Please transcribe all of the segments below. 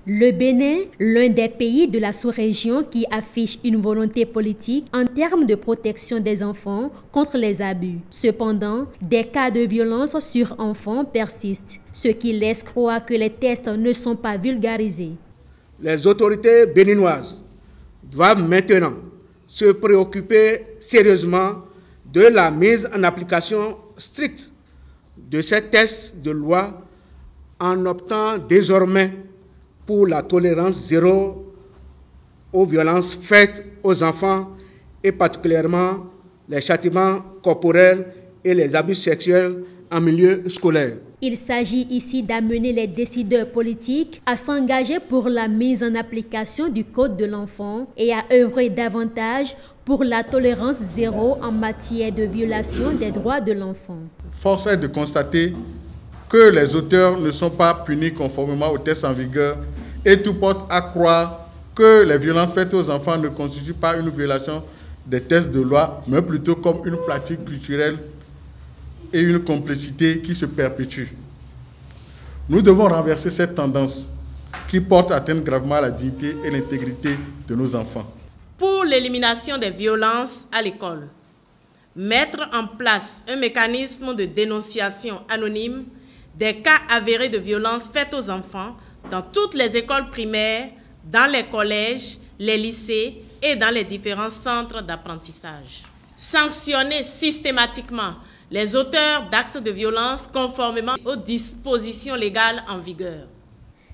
Le Bénin, l'un des pays de la sous-région qui affiche une volonté politique en termes de protection des enfants contre les abus. Cependant, des cas de violence sur enfants persistent, ce qui laisse croire que les tests ne sont pas vulgarisés. Les autorités béninoises doivent maintenant se préoccuper sérieusement de la mise en application stricte de ces tests de loi en optant désormais pour la tolérance zéro aux violences faites aux enfants et particulièrement les châtiments corporels et les abus sexuels en milieu scolaire. Il s'agit ici d'amener les décideurs politiques à s'engager pour la mise en application du Code de l'enfant et à œuvrer davantage pour la tolérance zéro en matière de violation des droits de l'enfant. Force est de constater que les auteurs ne sont pas punis conformément aux tests en vigueur et tout porte à croire que les violences faites aux enfants ne constituent pas une violation des tests de loi, mais plutôt comme une pratique culturelle et une complicité qui se perpétue. Nous devons renverser cette tendance qui porte atteinte gravement à la dignité et l'intégrité de nos enfants. Pour l'élimination des violences à l'école, mettre en place un mécanisme de dénonciation anonyme des cas avérés de violences faites aux enfants dans toutes les écoles primaires, dans les collèges, les lycées et dans les différents centres d'apprentissage. Sanctionner systématiquement les auteurs d'actes de violence conformément aux dispositions légales en vigueur.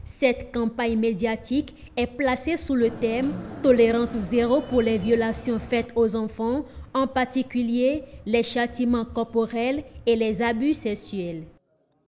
Cette campagne médiatique est placée sous le thème « Tolérance zéro pour les violations faites aux enfants », en particulier les châtiments corporels et les abus sexuels.